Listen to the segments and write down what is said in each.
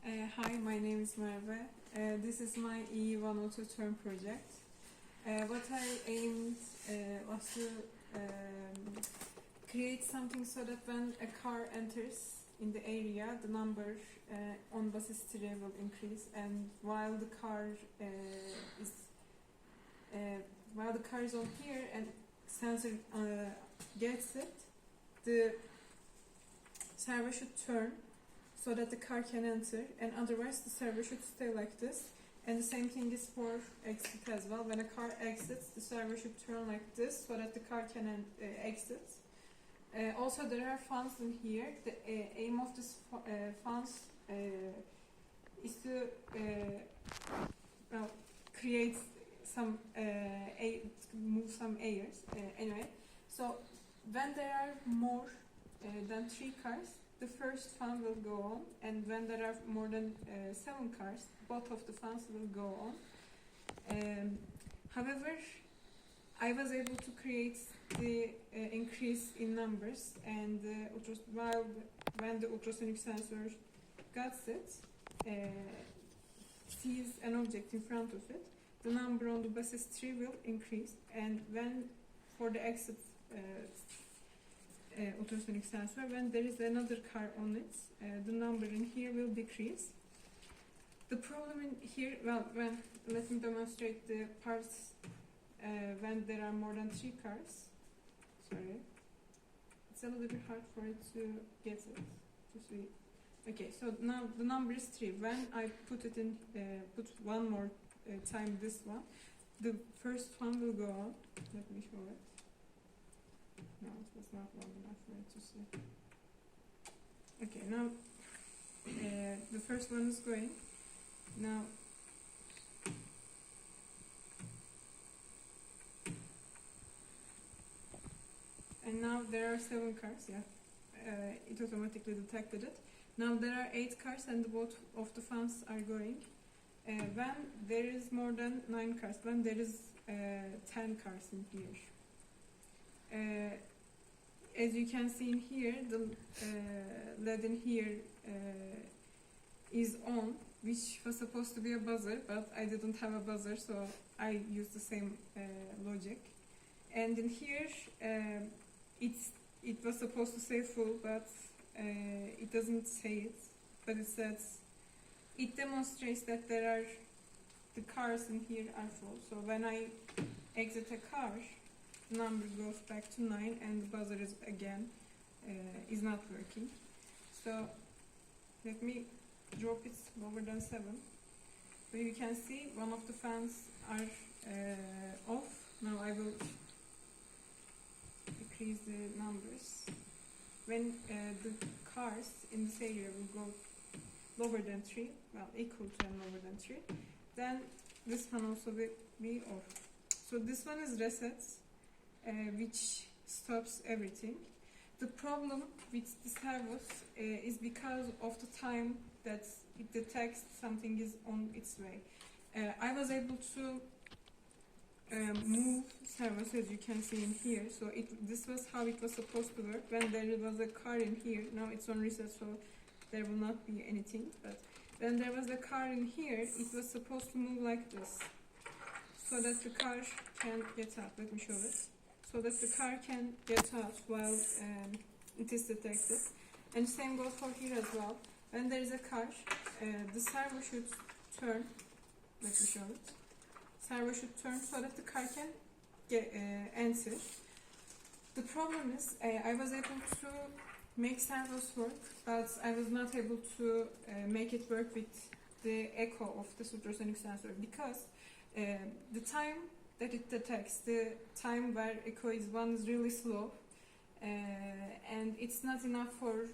Hi, my name is Merve. This is my Ee102 term project. What I aimed was to create something so that when a car enters in the area, the number on bus history will increase, and while the car is on here and sensor gets it, the server should turn so that the car can enter, and otherwise the server should stay like this. And the same thing is for exit as well. When a car exits, the server should turn like this so that the car can exit. Also, there are funs in here. The aim of this funs is to create some move some airs. Anyway, so when there are more than 3 cars, the first fun will go on, and when there are more than 7 cars, both of the funs will go on. However, I was able to create the increase in numbers, and when the ultrasonic sensor gets it, sees an object in front of it, the number on the bus history will increase, and when for the exit ultrasonic sensor, when there is another car on it, the number in here will decrease. The problem in here, let me demonstrate the parts when there are more than 3 cars. Sorry, it's a little bit hard for it to get it to see. Okay, so now the number is 3. When I put it in, put one more time this one, the first one will go on. Let me show it. No, it was not long enough for it to see. Okay, now the first one is going. Now and now there are 7 cars. Yeah, it automatically detected it. Now there are 8 cars, and both of the funs are going. When there is more than 9 cars, when there is 10 cars in here. As you can see in here, the LED in here is on, which was supposed to be a buzzer, but I didn't have a buzzer, so I used the same logic. And in here, it was supposed to say full, but it doesn't say it, but it demonstrates that the cars in here are full. So when I exit a car, the number goes back to 9, and the buzzer is not working. So let me drop it lower than 7. So you can see one of the fans are off. Now I will decrease the numbers. When the cars in this area will go lower than 3, equal to and lower than 3, then this one also will be off. So this one is resets, which stops everything. The problem with the servos is because of the time that it detects something is on its way. I was able to move servos, as you can see in here. So this was how it was supposed to work. When there was a car in here, now it's on reset, so there will not be anything. But when there was a car in here, it was supposed to move like this, so that the car can get out. Let me show it. So that the car can get out while it is detected. And the same goes for here as well. When there is a car, the servo should turn. Let me show it. Servo should turn so that the car can enter. The problem is I was able to make servos work, but I was not able to make it work with the echo of the ultrasonic sensor, because the time that it detects, the time where echo is 1 is really slow, and it's not enough for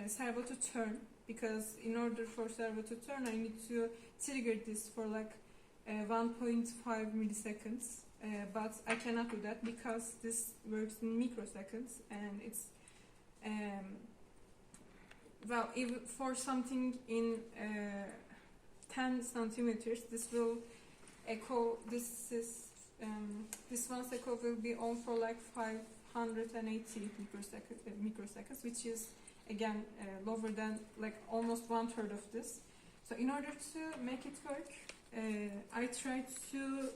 servo to turn, because in order for servo to turn, I need to trigger this for like 1.5 milliseconds, but I cannot do that because this works in microseconds, and it's even for something in 10 centimeters, this will echo. This one's echo will be on for like 580 microseconds, which is again lower than, like, almost 1/3 of this. So in order to make it work, I tried to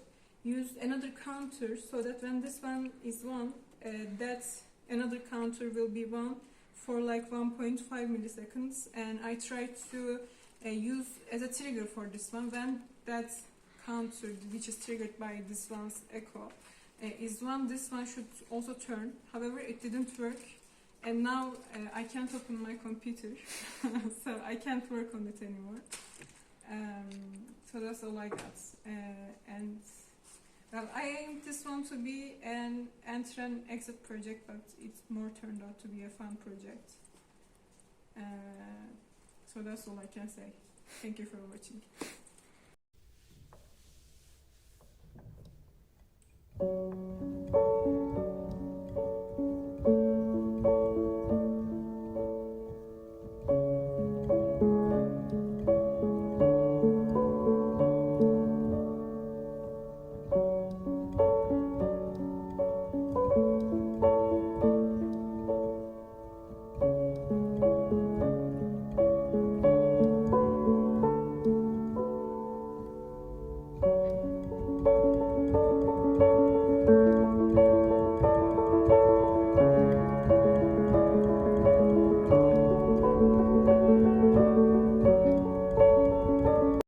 use another counter so that when this one is 1, that another counter will be 1 for like 1.5 milliseconds, and I tried to use as a trigger for this one when that counter which is triggered by this one's echo is 1, this one should also turn. However, it didn't work, and now I can't open my computer so I can't work on it anymore. So that's all I got. And well, I aimed this one to be an enter and exit project, but it more turned out to be a fun project. So that's all I can say. Thank you for watching.